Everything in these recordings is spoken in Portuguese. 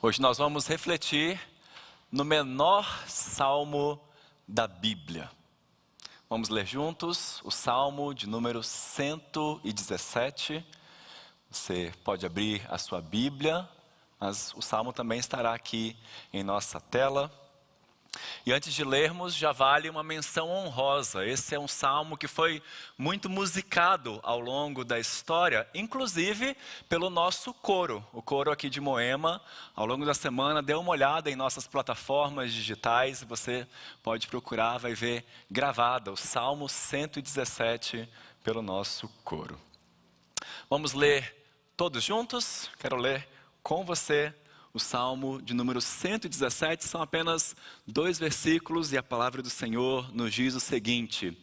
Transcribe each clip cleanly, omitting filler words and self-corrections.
Hoje nós vamos refletir no menor salmo da Bíblia. Vamos ler juntos o salmo de número 117. Você pode abrir a sua Bíblia, mas o salmo também estará aqui em nossa tela. E antes de lermos, já vale uma menção honrosa. Esse é um salmo que foi muito musicado ao longo da história, inclusive pelo nosso coro. O coro aqui de Moema, ao longo da semana, dê uma olhada em nossas plataformas digitais. Você pode procurar, vai ver gravada o Salmo 117 pelo nosso coro. Vamos ler todos juntos? Quero ler com você o Salmo de número 117, são apenas 2 versículos e a palavra do Senhor nos diz o seguinte: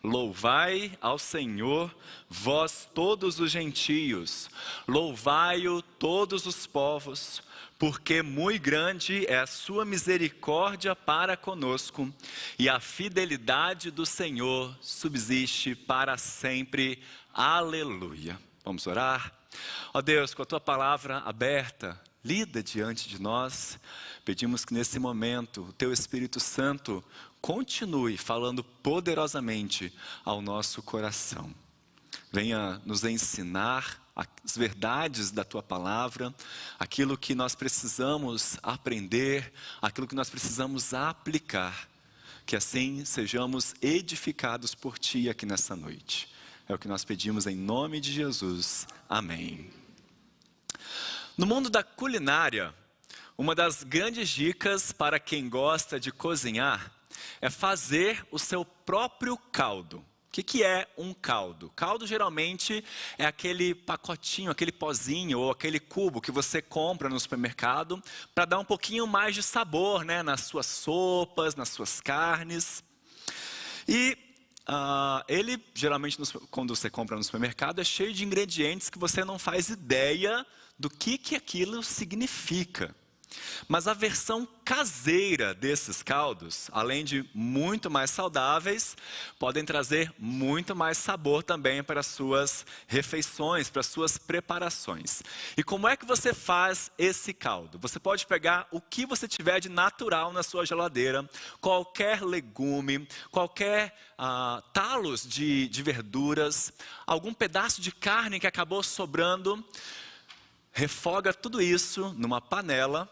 Louvai ao Senhor, vós todos os gentios, louvai-o todos os povos, porque muito grande é a sua misericórdia para conosco, e a fidelidade do Senhor subsiste para sempre. Aleluia. Vamos orar? Ó Deus, com a tua palavra aberta, lida diante de nós, pedimos que nesse momento o teu Espírito Santo continue falando poderosamente ao nosso coração. Venha nos ensinar as verdades da tua palavra, aquilo que nós precisamos aprender, aquilo que nós precisamos aplicar, que assim sejamos edificados por ti aqui nessa noite. É o que nós pedimos em nome de Jesus. Amém. No mundo da culinária, uma das grandes dicas para quem gosta de cozinhar é fazer o seu próprio caldo. O que é um caldo? Caldo geralmente é aquele pacotinho, aquele pozinho ou aquele cubo que você compra no supermercado para dar um pouquinho mais de sabor, né, nas suas sopas, nas suas carnes. E ele geralmente, quando você compra no supermercado, é cheio de ingredientes que você não faz ideia do que aquilo significa. Mas a versão caseira desses caldos, além de muito mais saudáveis, podem trazer muito mais sabor também para as suas refeições, para as suas preparações. E como é que você faz esse caldo? Você pode pegar o que você tiver de natural na sua geladeira, qualquer legume, qualquer talos de verduras, algum pedaço de carne que acabou sobrando. Refoga tudo isso numa panela,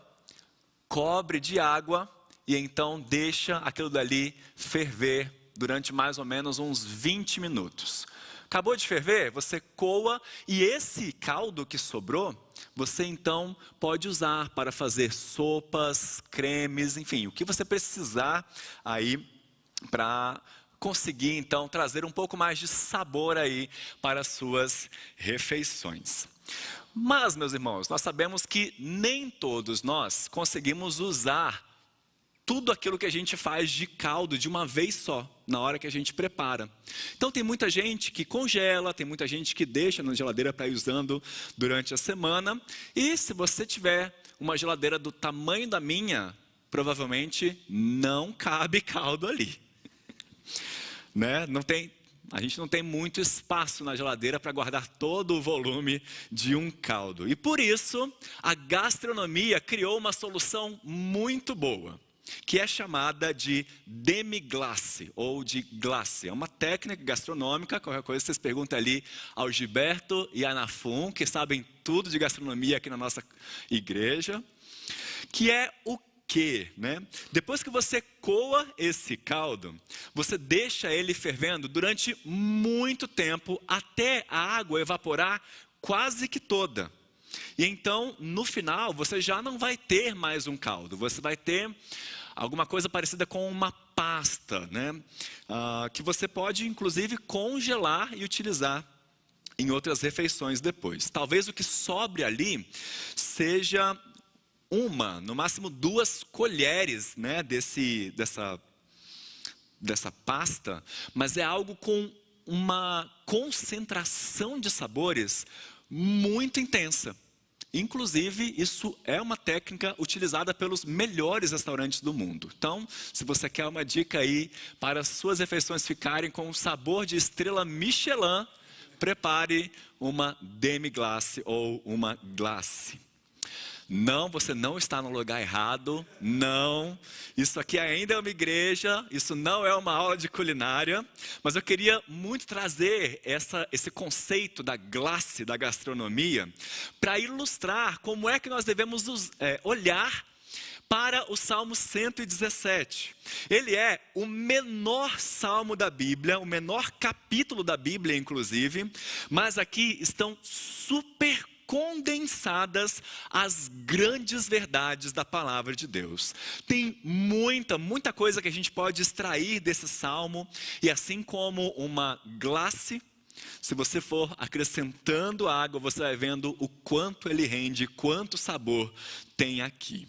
cobre de água e então deixa aquilo dali ferver durante mais ou menos uns 20 minutos. Acabou de ferver, você coa e esse caldo que sobrou, você então pode usar para fazer sopas, cremes, enfim, o que você precisar aí para conseguir então trazer um pouco mais de sabor aí para as suas refeições. Mas, meus irmãos, nós sabemos que nem todos nós conseguimos usar tudo aquilo que a gente faz de caldo de uma vez só, na hora que a gente prepara. Então tem muita gente que congela, tem muita gente que deixa na geladeira para ir usando durante a semana. E se você tiver uma geladeira do tamanho da minha, provavelmente não cabe caldo ali. Né? A gente não tem muito espaço na geladeira para guardar todo o volume de um caldo. E por isso, a gastronomia criou uma solução muito boa, que é chamada de demi-glace ou de glace. É uma técnica gastronômica, qualquer coisa vocês perguntam ali ao Gilberto e a Nafum, que sabem tudo de gastronomia aqui na nossa igreja, que é o né? Depois que você coa esse caldo, você deixa ele fervendo durante muito tempo, até a água evaporar quase que toda. E então, no final, você já não vai ter mais um caldo, você vai ter alguma coisa parecida com uma pasta, né? Que você pode, inclusive, congelar e utilizar em outras refeições depois. Talvez o que sobre ali seja no máximo 2 colheres, né, dessa pasta, mas é algo com uma concentração de sabores muito intensa. Inclusive, isso é uma técnica utilizada pelos melhores restaurantes do mundo. Então, se você quer uma dica aí para as suas refeições ficarem com o sabor de estrela Michelin, prepare uma demi-glace ou uma glace. Não, você não está no lugar errado. Não, isso aqui ainda é uma igreja. Isso não é uma aula de culinária. Mas eu queria muito trazer esse conceito da glace, da gastronomia, para ilustrar como é que nós devemos olhar para o Salmo 117. Ele é o menor salmo da Bíblia, o menor capítulo da Bíblia, inclusive. Mas aqui estão super condensadas as grandes verdades da palavra de Deus. Tem muita coisa que a gente pode extrair desse salmo, e assim como uma glace, se você for acrescentando água, você vai vendo o quanto ele rende, quanto sabor tem aqui.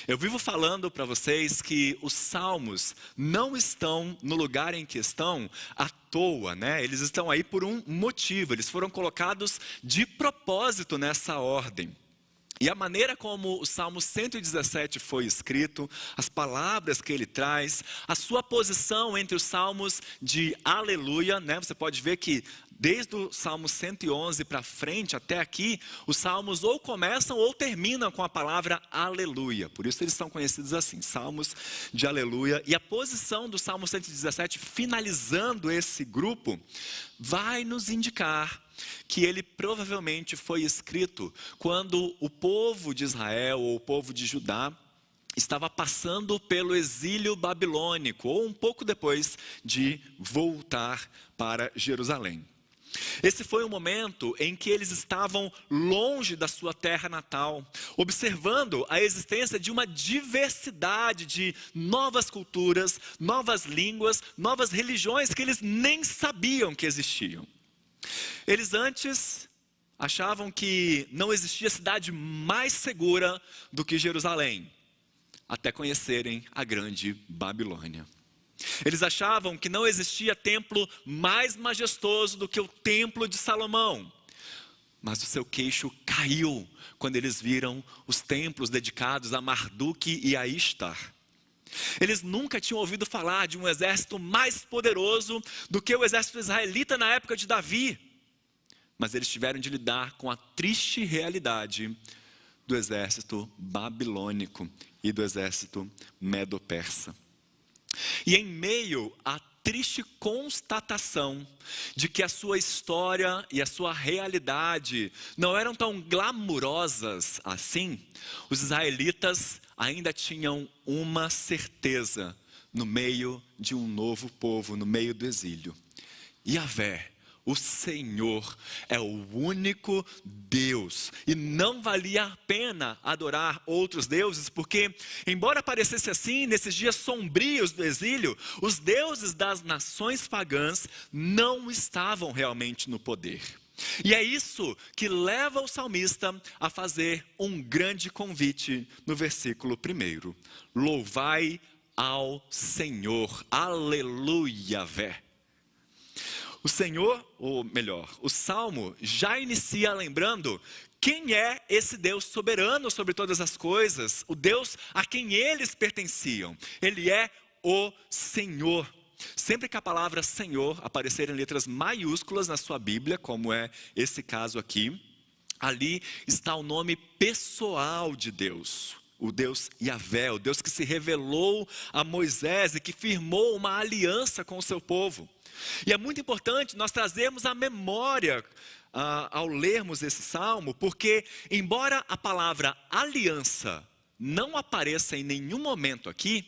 Eu vivo falando para vocês que os salmos não estão no lugar em que estão à toa, né? Eles estão aí por um motivo, eles foram colocados de propósito nessa ordem. E a maneira como o Salmo 117 foi escrito, as palavras que ele traz, a sua posição entre os salmos de aleluia, né? Você pode ver que desde o Salmo 111 para frente até aqui, os salmos ou começam ou terminam com a palavra aleluia. Por isso eles são conhecidos assim, salmos de aleluia. E a posição do Salmo 117, finalizando esse grupo, vai nos indicar que ele provavelmente foi escrito quando o povo de Israel ou o povo de Judá estava passando pelo exílio babilônico, ou um pouco depois de voltar para Jerusalém. Esse foi um momento em que eles estavam longe da sua terra natal, observando a existência de uma diversidade de novas culturas, novas línguas, novas religiões que eles nem sabiam que existiam. Eles antes achavam que não existia cidade mais segura do que Jerusalém, até conhecerem a grande Babilônia. Eles achavam que não existia templo mais majestoso do que o templo de Salomão. Mas o seu queixo caiu quando eles viram os templos dedicados a Marduk e a Ishtar. Eles nunca tinham ouvido falar de um exército mais poderoso do que o exército israelita na época de Davi. Mas eles tiveram de lidar com a triste realidade do exército babilônico e do exército medo-persa. E em meio à triste constatação de que a sua história e a sua realidade não eram tão glamurosas assim, os israelitas ainda tinham uma certeza no meio de um novo povo, no meio do exílio. Yahvé, o Senhor, é o único Deus, e não valia a pena adorar outros deuses, porque, embora parecesse assim, nesses dias sombrios do exílio, os deuses das nações pagãs não estavam realmente no poder. E é isso que leva o salmista a fazer um grande convite no versículo 1. Louvai ao Senhor, aleluia, Vé. O Senhor, ou melhor, o Salmo já inicia lembrando quem é esse Deus soberano sobre todas as coisas, o Deus a quem eles pertenciam. Ele é o Senhor. Sempre que a palavra Senhor aparecer em letras maiúsculas na sua Bíblia, como é esse caso aqui, ali está o nome pessoal de Deus. O Deus Yahvé, o Deus que se revelou a Moisés e que firmou uma aliança com o seu povo. E é muito importante nós trazermos a memória ao lermos esse salmo, porque embora a palavra aliança não apareça em nenhum momento aqui,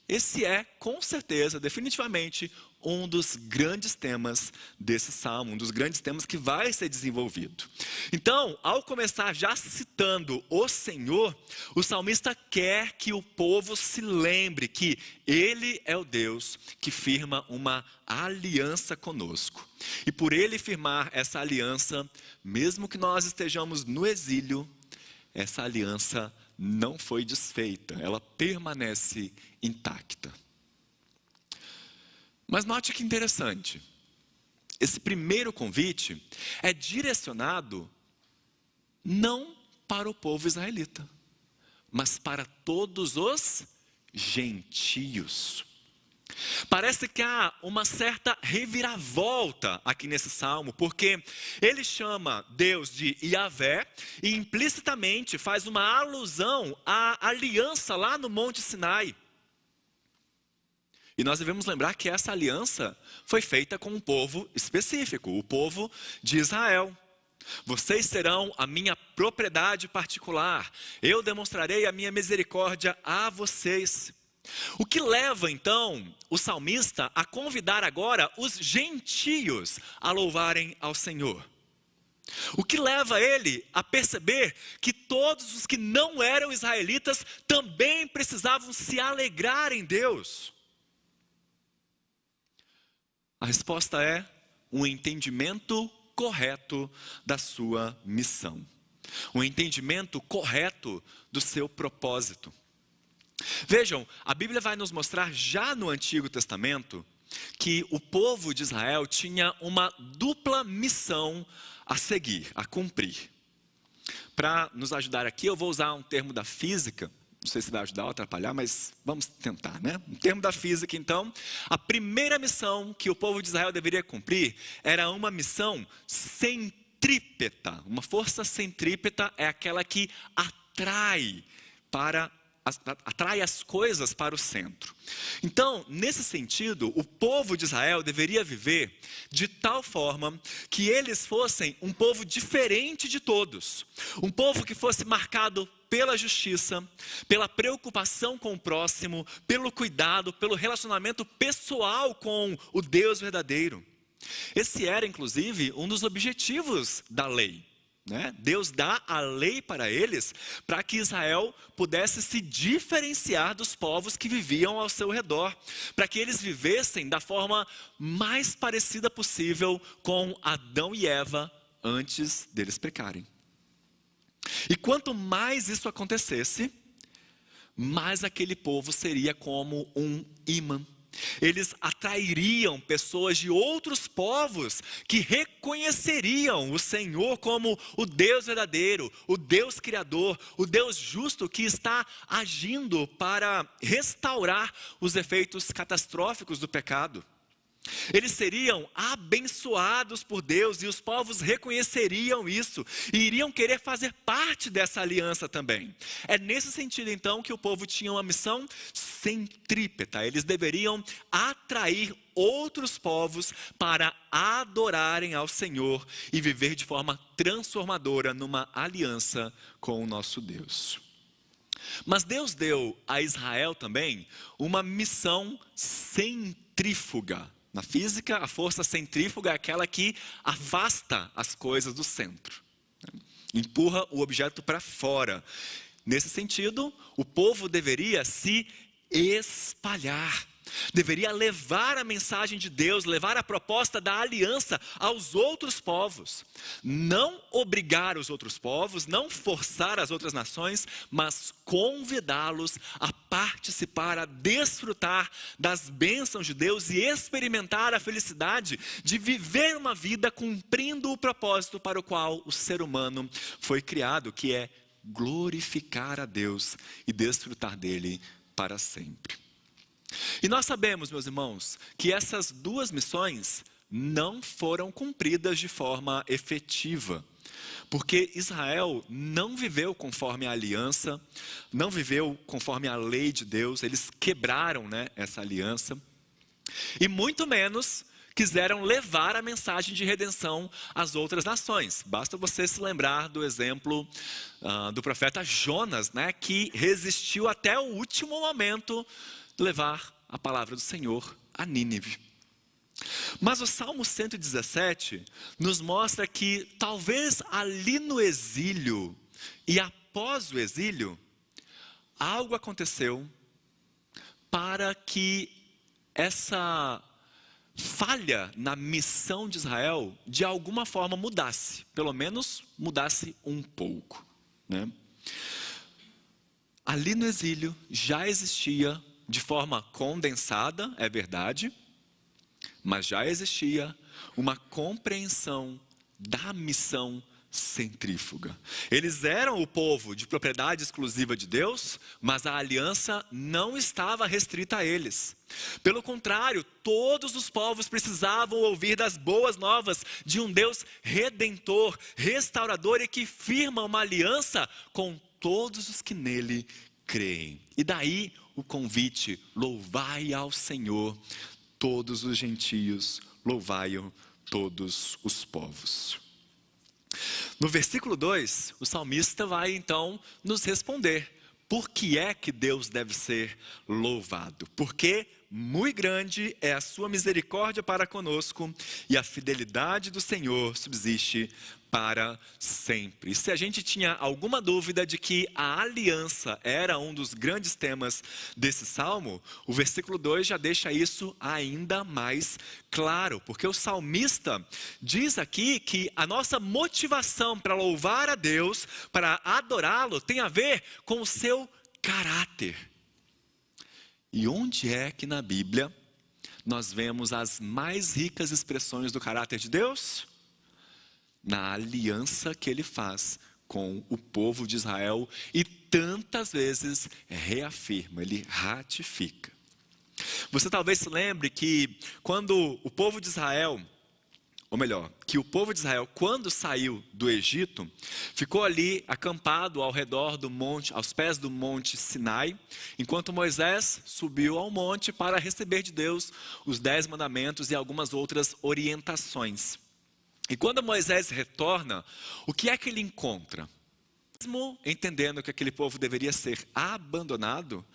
esse é com certeza, definitivamente, um dos grandes temas desse salmo, um dos grandes temas que vai ser desenvolvido. Então, ao começar já citando o Senhor, o salmista quer que o povo se lembre que Ele é o Deus que firma uma aliança conosco. E por Ele firmar essa aliança, mesmo que nós estejamos no exílio, essa aliança não foi desfeita, ela permanece intacta. Mas note que interessante, esse primeiro convite é direcionado não para o povo israelita, mas para todos os gentios. Parece que há uma certa reviravolta aqui nesse salmo, porque ele chama Deus de Yahvé e implicitamente faz uma alusão à aliança lá no Monte Sinai. E nós devemos lembrar que essa aliança foi feita com um povo específico, o povo de Israel. Vocês serão a minha propriedade particular, eu demonstrarei a minha misericórdia a vocês. O que leva então o salmista a convidar agora os gentios a louvarem ao Senhor? O que leva ele a perceber que todos os que não eram israelitas também precisavam se alegrar em Deus? A resposta é um entendimento correto da sua missão, um entendimento correto do seu propósito. Vejam, a Bíblia vai nos mostrar já no Antigo Testamento que o povo de Israel tinha uma dupla missão a seguir, a cumprir. Para nos ajudar aqui, eu vou usar um termo da física, não sei se vai ajudar ou atrapalhar, mas vamos tentar, né? Um termo da física, então, a primeira missão que o povo de Israel deveria cumprir era uma missão centrípeta. Uma força centrípeta é aquela que atrai as coisas para o centro. Então, nesse sentido, o povo de Israel deveria viver de tal forma que eles fossem um povo diferente de todos. Um povo que fosse marcado pela justiça, pela preocupação com o próximo, pelo cuidado, pelo relacionamento pessoal com o Deus verdadeiro. Esse era, inclusive, um dos objetivos da lei. Deus dá a lei para eles, para que Israel pudesse se diferenciar dos povos que viviam ao seu redor, para que eles vivessem da forma mais parecida possível com Adão e Eva antes deles pecarem. E quanto mais isso acontecesse, mais aquele povo seria como um imã. Eles atrairiam pessoas de outros povos que reconheceriam o Senhor como o Deus verdadeiro, o Deus criador, o Deus justo que está agindo para restaurar os efeitos catastróficos do pecado. Eles seriam abençoados por Deus e os povos reconheceriam isso e iriam querer fazer parte dessa aliança também. É nesse sentido então que o povo tinha uma missão centrípeta. Eles deveriam atrair outros povos para adorarem ao Senhor e viver de forma transformadora numa aliança com o nosso Deus. Mas Deus deu a Israel também uma missão centrífuga. Na física, a força centrífuga é aquela que afasta as coisas do centro, empurra o objeto para fora. Nesse sentido, o povo deveria se espalhar, deveria levar a mensagem de Deus, levar a proposta da aliança aos outros povos. Não obrigar os outros povos, não forçar as outras nações, mas convidá-los a participar, a desfrutar das bênçãos de Deus e experimentar a felicidade de viver uma vida cumprindo o propósito para o qual o ser humano foi criado, que é glorificar a Deus e desfrutar dele para sempre. E nós sabemos, meus irmãos, que essas duas missões não foram cumpridas de forma efetiva, porque Israel não viveu conforme a aliança, não viveu conforme a lei de Deus, eles quebraram, essa aliança, e muito menos quiseram levar a mensagem de redenção às outras nações. Basta você se lembrar do exemplo do profeta Jonas, que resistiu até o último momento levar a palavra do Senhor a Nínive. Mas o Salmo 117 nos mostra que talvez ali no exílio e após o exílio, algo aconteceu para que essa falha na missão de Israel de alguma forma mudasse, pelo menos mudasse um pouco. Ali no exílio já existia de forma condensada, é verdade, mas já existia uma compreensão da missão centrífuga. Eles eram o povo de propriedade exclusiva de Deus, mas a aliança não estava restrita a eles. Pelo contrário, todos os povos precisavam ouvir das boas novas de um Deus redentor, restaurador e que firma uma aliança com todos os que nele creem. E daí o convite: louvai ao Senhor todos os gentios, louvai-o todos os povos. No versículo 2, o salmista vai então nos responder por que é que Deus deve ser louvado. Porque muito grande é a sua misericórdia para conosco e a fidelidade do Senhor subsiste para sempre. E se a gente tinha alguma dúvida de que a aliança era um dos grandes temas desse salmo, o versículo 2 já deixa isso ainda mais claro, porque o salmista diz aqui que a nossa motivação para louvar a Deus, para adorá-lo, tem a ver com o seu caráter. E onde é que na Bíblia nós vemos as mais ricas expressões do caráter de Deus? Na aliança que ele faz com o povo de Israel e tantas vezes reafirma, ele ratifica. Você talvez se lembre que quando o povo de Israel, ou melhor, que o povo de Israel, quando saiu do Egito, ficou ali acampado ao redor do monte, aos pés do monte Sinai, enquanto Moisés subiu ao monte para receber de Deus os 10 mandamentos e algumas outras orientações. E quando Moisés retorna, o que é que ele encontra? Mesmo entendendo que aquele povo deveria ser abandonado,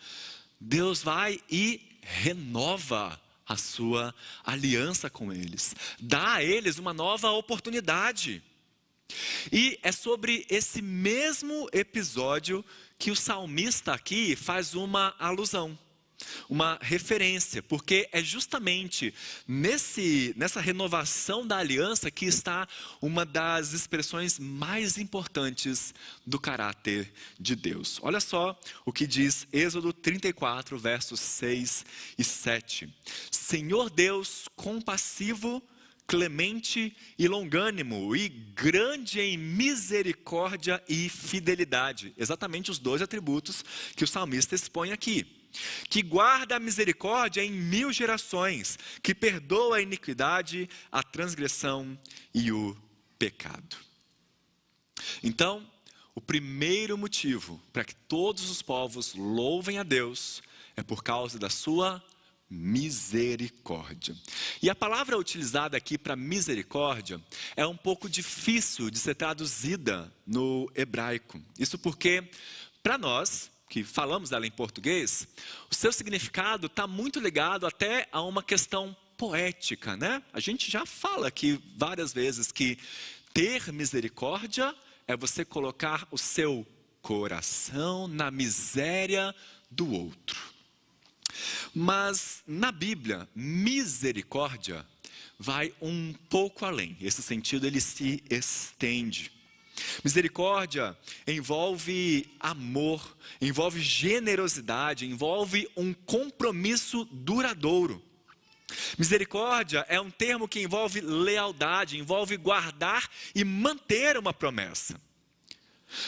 Deus vai e renova a sua aliança com eles, dá a eles uma nova oportunidade. E é sobre esse mesmo episódio que o salmista aqui faz uma alusão, uma referência, porque é justamente nessa renovação da aliança que está uma das expressões mais importantes do caráter de Deus. Olha só o que diz Êxodo 34, versos 6 e 7. Senhor Deus compassivo, clemente e longânimo, e grande em misericórdia e fidelidade. Exatamente os dois atributos que o salmista expõe aqui. Que guarda a misericórdia em 1000 gerações, que perdoa a iniquidade, a transgressão e o pecado. Então, o primeiro motivo para que todos os povos louvem a Deus é por causa da sua misericórdia. E a palavra utilizada aqui para misericórdia é um pouco difícil de ser traduzida no hebraico. Isso porque, para nós que falamos dela em português, o seu significado está muito ligado até a uma questão poética, né? A gente já fala aqui várias vezes que ter misericórdia é você colocar o seu coração na miséria do outro. Mas na Bíblia, misericórdia vai um pouco além. Esse sentido ele se estende. Misericórdia envolve amor, envolve generosidade, envolve um compromisso duradouro. Misericórdia é um termo que envolve lealdade, envolve guardar e manter uma promessa.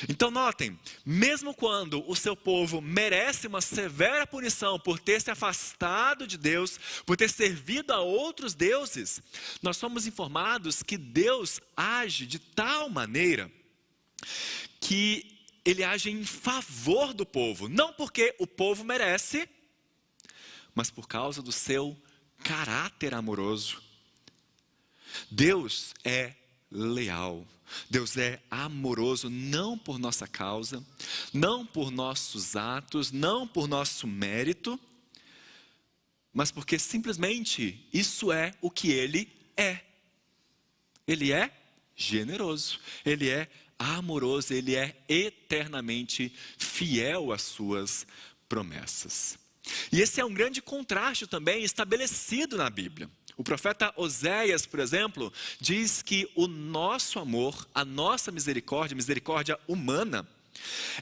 Então notem, mesmo quando o seu povo merece uma severa punição por ter se afastado de Deus, por ter servido a outros deuses, nós somos informados que Deus age de tal maneira que ele age em favor do povo, não porque o povo merece, mas por causa do seu caráter amoroso. Deus é leal. Deus é amoroso não por nossa causa, não por nossos atos, não por nosso mérito, mas porque simplesmente isso é o que Ele é. Ele é generoso, Ele é amoroso, Ele é eternamente fiel às suas promessas. E esse é um grande contraste também estabelecido na Bíblia. O profeta Oséias, por exemplo, diz que o nosso amor, a nossa misericórdia, misericórdia humana,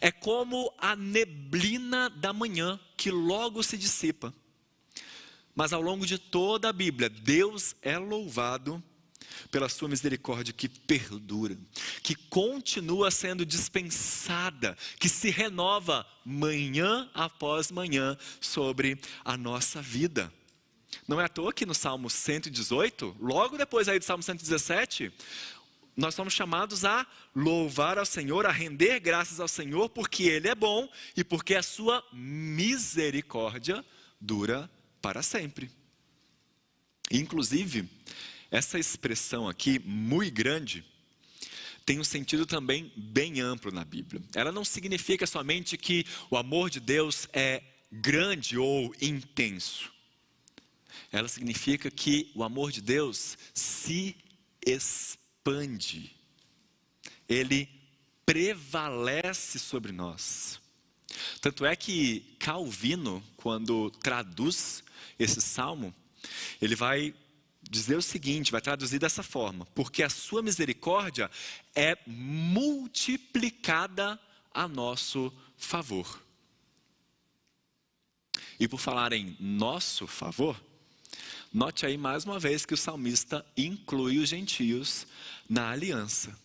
é como a neblina da manhã que logo se dissipa. Mas ao longo de toda a Bíblia, Deus é louvado pela sua misericórdia que perdura, que continua sendo dispensada, que se renova manhã após manhã sobre a nossa vida. Não é à toa que no Salmo 118, logo depois aí do Salmo 117, nós somos chamados a louvar ao Senhor, a render graças ao Senhor, porque Ele é bom e porque a sua misericórdia dura para sempre. Inclusive, essa expressão aqui, muito grande, tem um sentido também bem amplo na Bíblia. Ela não significa somente que o amor de Deus é grande ou intenso. Ela significa que o amor de Deus se expande. Ele prevalece sobre nós. Tanto é que Calvino, quando traduz esse salmo, ele vai dizer o seguinte, vai traduzir dessa forma: porque a sua misericórdia é multiplicada a nosso favor. E por falar em nosso favor, note aí mais uma vez que o salmista inclui os gentios na aliança.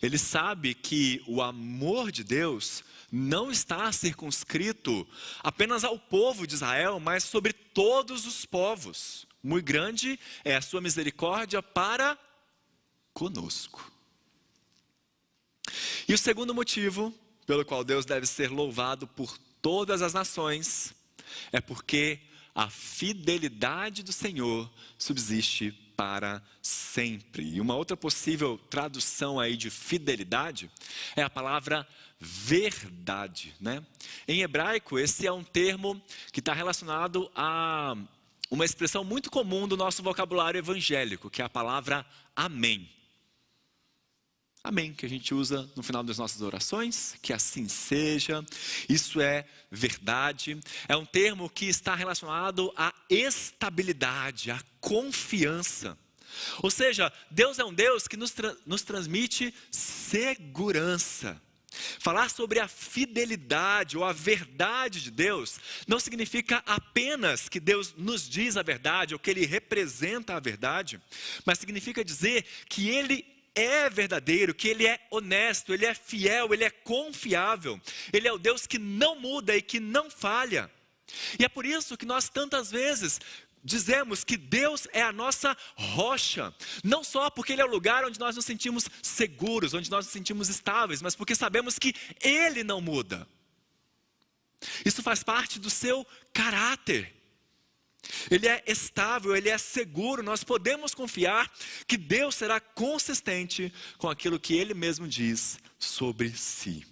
Ele sabe que o amor de Deus não está circunscrito apenas ao povo de Israel, mas sobre todos os povos. Muito grande é a sua misericórdia para conosco. E o segundo motivo pelo qual Deus deve ser louvado por todas as nações é porque a fidelidade do Senhor subsiste para sempre. E uma outra possível tradução aí de fidelidade é a palavra verdade, né? Em hebraico, esse é um termo que está relacionado a uma expressão muito comum do nosso vocabulário evangélico, que é a palavra amém. Amém, que a gente usa no final das nossas orações, que assim seja, isso é verdade. É um termo que está relacionado à estabilidade, à confiança. Ou seja, Deus é um Deus que nos transmite segurança. Falar sobre a fidelidade ou a verdade de Deus não significa apenas que Deus nos diz a verdade ou que Ele representa a verdade, mas significa dizer que Ele é verdadeiro, que Ele é honesto, Ele é fiel, Ele é confiável. Ele é o Deus que não muda e que não falha. E é por isso que nós tantas vezes dizemos que Deus é a nossa rocha, não só porque Ele é o lugar onde nós nos sentimos seguros, onde nós nos sentimos estáveis, mas porque sabemos que Ele não muda. Isso faz parte do seu caráter. Ele é estável, Ele é seguro, nós podemos confiar que Deus será consistente com aquilo que Ele mesmo diz sobre si.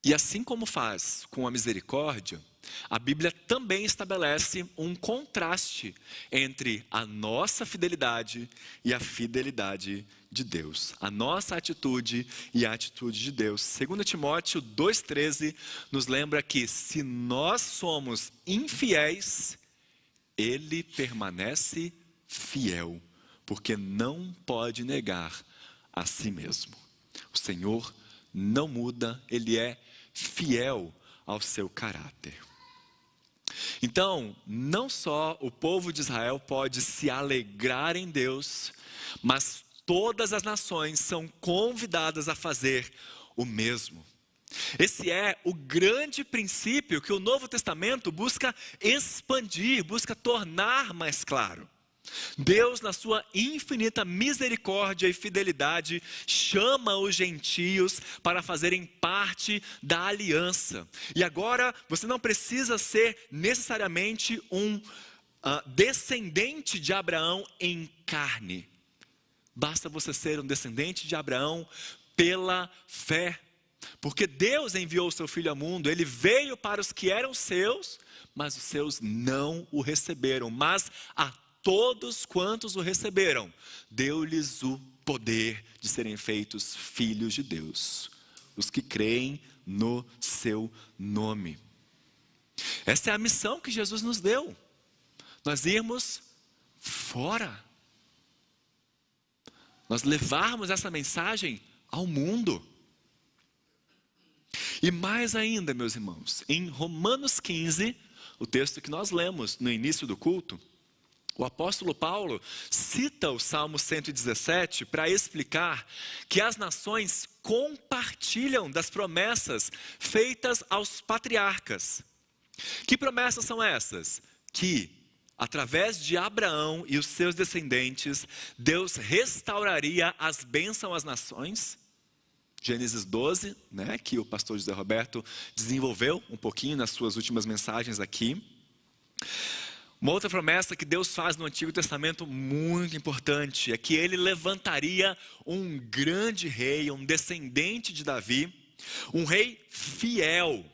E assim como faz com a misericórdia, a Bíblia também estabelece um contraste entre a nossa fidelidade e a fidelidade de Deus. A nossa atitude e a atitude de Deus. 2 Timóteo 2,13 nos lembra que se nós somos infiéis, Ele permanece fiel, porque não pode negar a si mesmo. O Senhor não muda, Ele é fiel ao seu caráter. Então, não só o povo de Israel pode se alegrar em Deus, mas todas as nações são convidadas a fazer o mesmo. Esse é o grande princípio que o Novo Testamento busca expandir, busca tornar mais claro. Deus, na sua infinita misericórdia e fidelidade, chama os gentios para fazerem parte da aliança. E agora, você não precisa ser necessariamente um descendente de Abraão em carne. Basta você ser um descendente de Abraão pela fé. Porque Deus enviou o seu Filho ao mundo, Ele veio para os que eram seus, mas os seus não o receberam. Mas a todos quantos o receberam, deu-lhes o poder de serem feitos filhos de Deus, os que creem no seu nome. Essa é a missão que Jesus nos deu, nós irmos fora, nós levarmos essa mensagem ao mundo. E mais ainda, meus irmãos, em Romanos 15, o texto que nós lemos no início do culto, O apóstolo Paulo cita o Salmo 117 para explicar que as nações compartilham das promessas feitas aos patriarcas. Que promessas são essas? Que, através de Abraão e os seus descendentes, Deus restauraria as bênçãos às nações. Gênesis 12, que o pastor José Roberto desenvolveu um pouquinho nas suas últimas mensagens aqui. Uma outra promessa que Deus faz no Antigo Testamento muito importante é que ele levantaria um grande rei, um descendente de Davi, um rei fiel,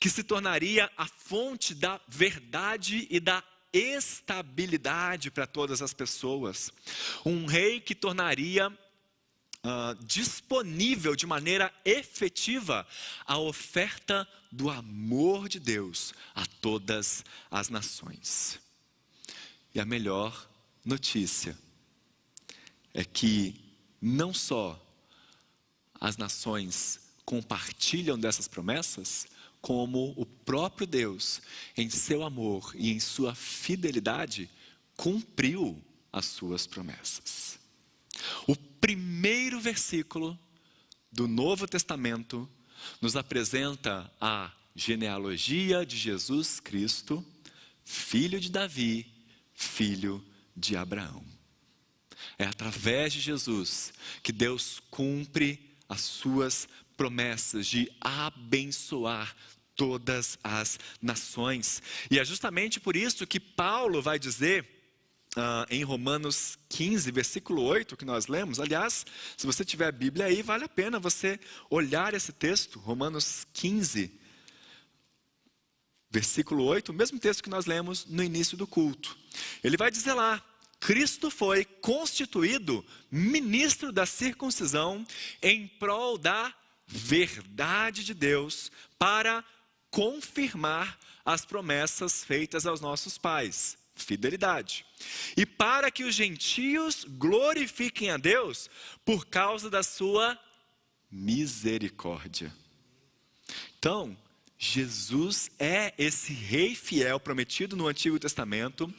que se tornaria a fonte da verdade e da estabilidade para todas as pessoas. Um rei que tornaria disponível de maneira efetiva a oferta do amor de Deus a todas as nações. E a melhor notícia é que não só as nações compartilham dessas promessas, como o próprio Deus, em seu amor e em sua fidelidade, cumpriu as suas promessas. O primeiro versículo do Novo Testamento nos apresenta a genealogia de Jesus Cristo, filho de Davi, filho de Abraão. É através de Jesus que Deus cumpre as suas promessas de abençoar todas as nações. E é justamente por isso que Paulo vai dizer em Romanos 15, versículo 8, que nós lemos. Aliás, se você tiver a Bíblia aí, vale a pena você olhar esse texto, Romanos 15, versículo 8, o mesmo texto que nós lemos no início do culto. Ele vai dizer lá: Cristo foi constituído ministro da circuncisão em prol da verdade de Deus, para confirmar as promessas feitas aos nossos pais. Fidelidade. E para que os gentios glorifiquem a Deus por causa da sua misericórdia. Então, Jesus é esse rei fiel prometido no Antigo Testamento,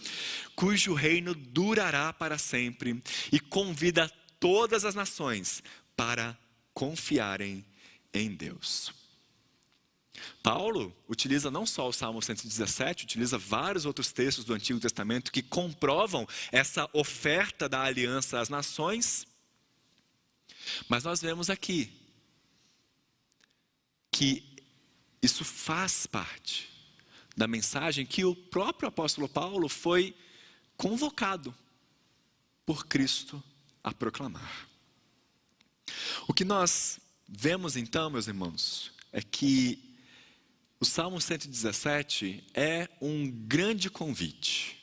cujo reino durará para sempre e convida todas as nações para confiarem em Deus. Paulo utiliza não só o Salmo 117, utiliza vários outros textos do Antigo Testamento que comprovam essa oferta da aliança às nações. Mas nós vemos aqui que isso faz parte da mensagem que o próprio apóstolo Paulo foi convocado por Cristo a proclamar. O que nós vemos então, meus irmãos, é que o Salmo 117 é um grande convite,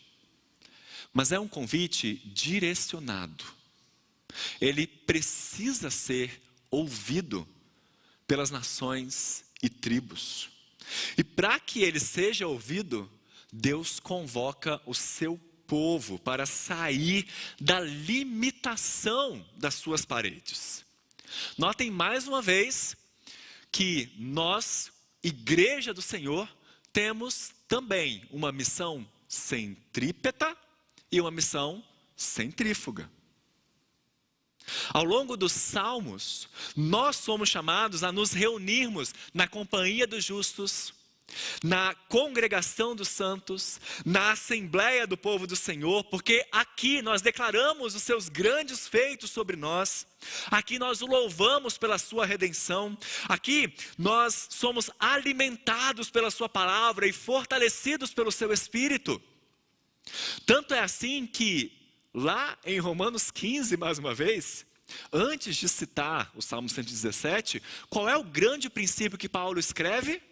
mas é um convite direcionado. Ele precisa ser ouvido pelas nações e tribos. E para que ele seja ouvido, Deus convoca o seu povo para sair da limitação das suas paredes. Notem mais uma vez que nós, Igreja do Senhor, temos também uma missão centrípeta e uma missão centrífuga. Ao longo dos Salmos, nós somos chamados a nos reunirmos na companhia dos justos, na congregação dos santos, na assembleia do povo do Senhor, porque aqui nós declaramos os seus grandes feitos sobre nós, aqui nós o louvamos pela sua redenção, aqui nós somos alimentados pela sua palavra e fortalecidos pelo seu Espírito. Tanto é assim que lá em Romanos 15, mais uma vez, antes de citar o Salmo 117, qual é o grande princípio que Paulo escreve?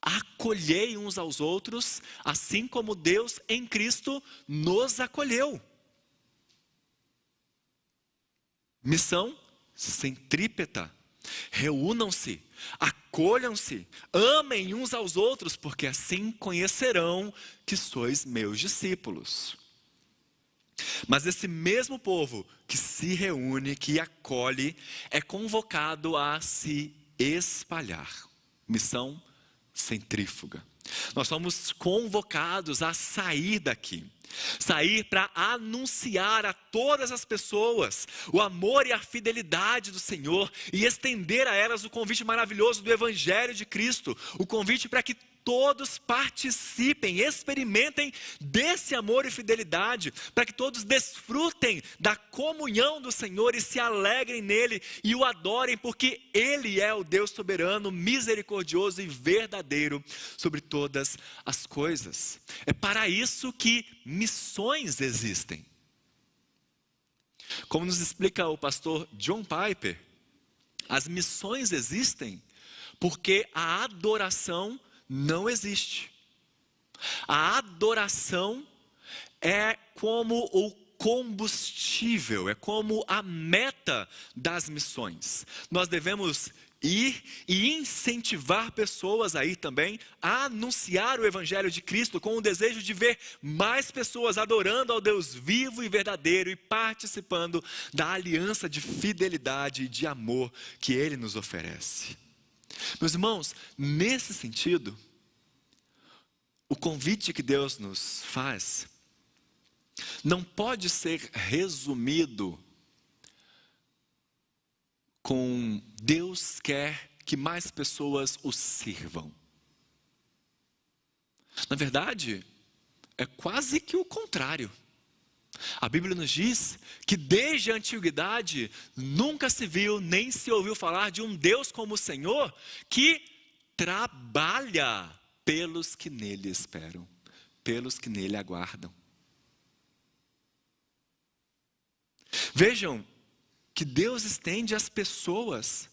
Acolhei uns aos outros, assim como Deus em Cristo nos acolheu. Missão centrípeta. Reúnam-se, acolham-se, amem uns aos outros, porque assim conhecerão que sois meus discípulos. Mas esse mesmo povo que se reúne, que acolhe, é convocado a se espalhar. Missão centrífuga. Nós somos convocados a sair daqui. Sair para anunciar a todas as pessoas o amor e a fidelidade do Senhor e estender a elas o convite maravilhoso do Evangelho de Cristo, o convite para que todos participem, experimentem desse amor e fidelidade, para que todos desfrutem da comunhão do Senhor e se alegrem nele e o adorem, porque Ele é o Deus soberano, misericordioso e verdadeiro sobre todas as coisas. É para isso que missões existem. Como nos explica o pastor John Piper, as missões existem porque a adoração não existe. A adoração é como o combustível, é como a meta das missões. Nós devemos ir e incentivar pessoas aí também a anunciar o Evangelho de Cristo com o desejo de ver mais pessoas adorando ao Deus vivo e verdadeiro e participando da aliança de fidelidade e de amor que Ele nos oferece. Meus irmãos, nesse sentido, o convite que Deus nos faz não pode ser resumido com Deus quer que mais pessoas o sirvam. Na verdade, é quase que o contrário. A Bíblia nos diz que desde a antiguidade nunca se viu nem se ouviu falar de um Deus como o Senhor que trabalha pelos que nele esperam, pelos que nele aguardam. Vejam que Deus estende às pessoas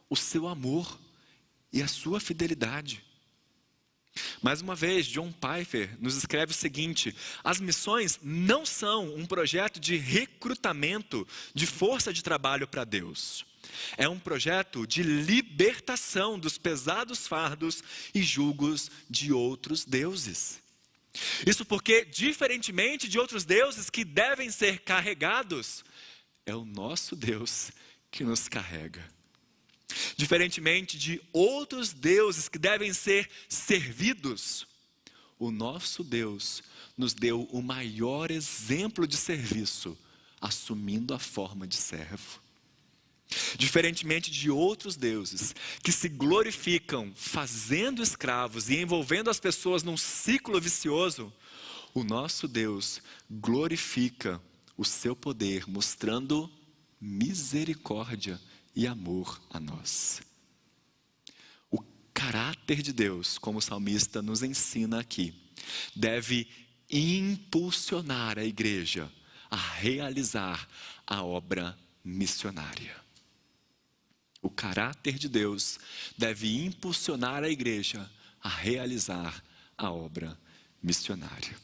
o seu amor e a sua fidelidade. Mais uma vez, John Piper nos escreve o seguinte: as missões não são um projeto de recrutamento de força de trabalho para Deus. É um projeto de libertação dos pesados fardos e julgos de outros deuses. Isso porque, diferentemente de outros deuses que devem ser carregados, é o nosso Deus que nos carrega. Diferentemente de outros deuses que devem ser servidos, o nosso Deus nos deu o maior exemplo de serviço, assumindo a forma de servo. Diferentemente de outros deuses que se glorificam fazendo escravos e envolvendo as pessoas num ciclo vicioso, o nosso Deus glorifica o seu poder, mostrando misericórdia e amor a nós. O caráter de Deus, como o salmista nos ensina aqui, deve impulsionar a igreja a realizar a obra missionária. O caráter de Deus deve impulsionar a igreja a realizar a obra missionária.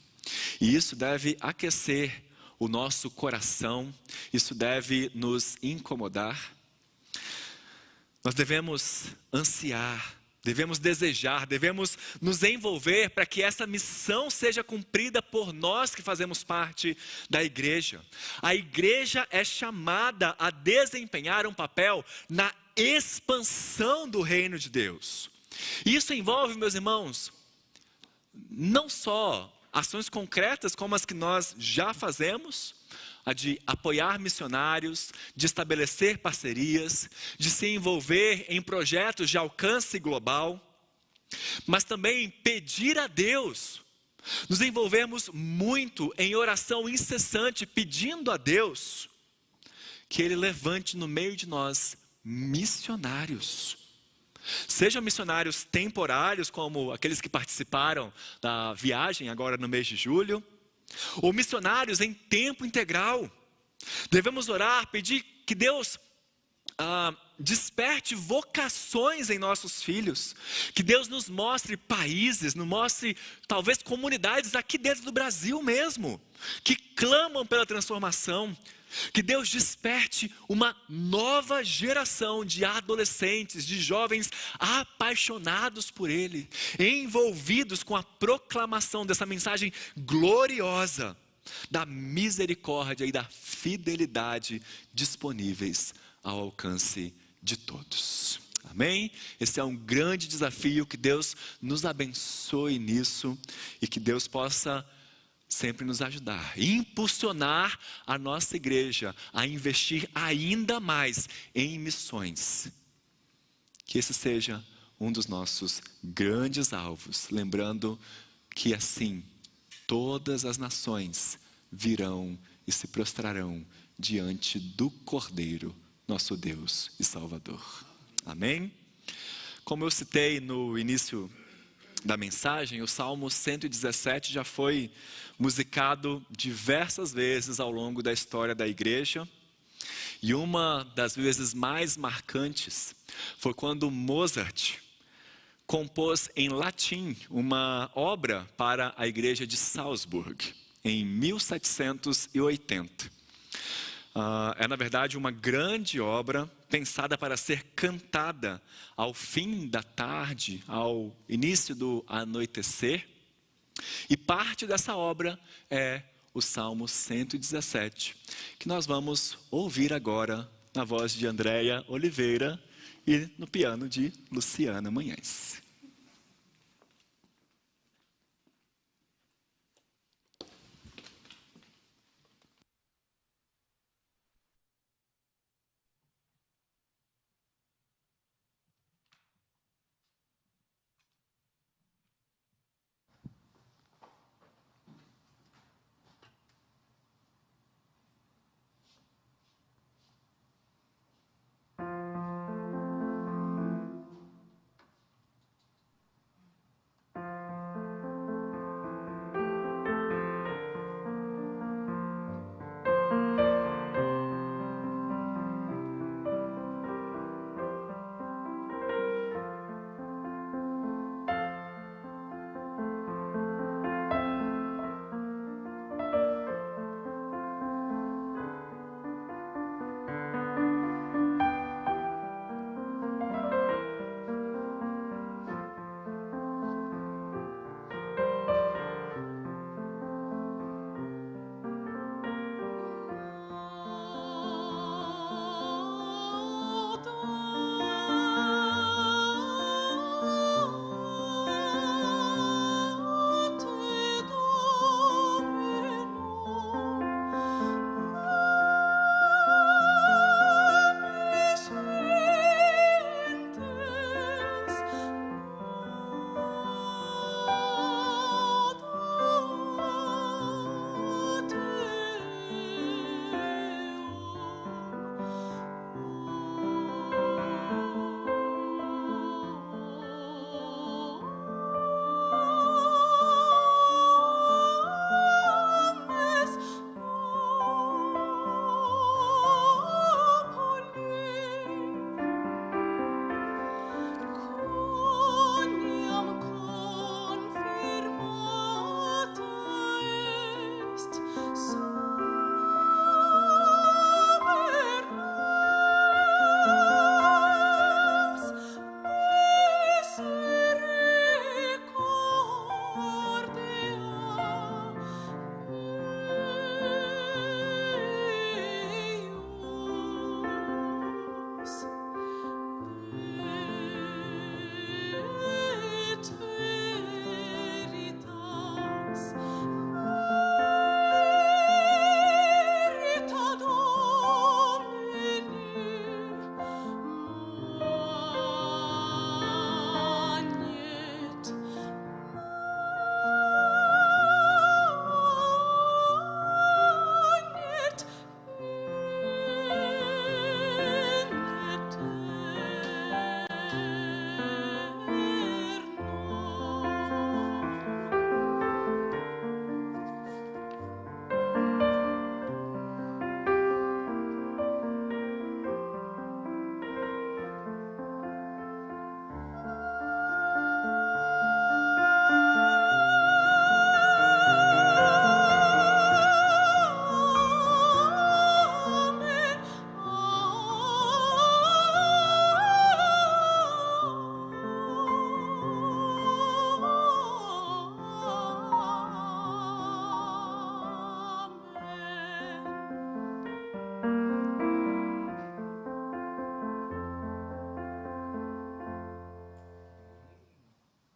E isso deve aquecer o nosso coração, isso deve nos incomodar. Nós devemos ansiar, devemos desejar, devemos nos envolver para que essa missão seja cumprida por nós que fazemos parte da igreja. A igreja é chamada a desempenhar um papel na expansão do reino de Deus. Isso envolve, meus irmãos, não só ações concretas como as que nós já fazemos, a de apoiar missionários, de estabelecer parcerias, de se envolver em projetos de alcance global, mas também pedir a Deus, nos envolvermos muito em oração incessante, pedindo a Deus que Ele levante no meio de nós missionários. Sejam missionários temporários, como aqueles que participaram da viagem agora no mês de julho, ou missionários em tempo integral. Devemos orar, pedir que Deus desperte vocações em nossos filhos, que Deus nos mostre países, nos mostre talvez comunidades aqui dentro do Brasil mesmo, que clamam pela transformação. Que Deus desperte uma nova geração de adolescentes, de jovens apaixonados por Ele, envolvidos com a proclamação dessa mensagem gloriosa, da misericórdia e da fidelidade disponíveis ao alcance de todos. Amém? Esse é um grande desafio, que Deus nos abençoe nisso e que Deus possa sempre nos ajudar, impulsionar a nossa igreja a investir ainda mais em missões. Que esse seja um dos nossos grandes alvos, lembrando que assim todas as nações virão e se prostrarão diante do Cordeiro, nosso Deus e Salvador. Amém? Como eu citei no início da mensagem, o Salmo 117 já foi musicado diversas vezes ao longo da história da igreja. E uma das vezes mais marcantes foi quando Mozart compôs em latim uma obra para a igreja de Salzburg, em 1780. É, na verdade, uma grande obra pensada para ser cantada ao fim da tarde, ao início do anoitecer. E parte dessa obra é o Salmo 117, que nós vamos ouvir agora na voz de Andréia Oliveira e no piano de Luciana Manhães.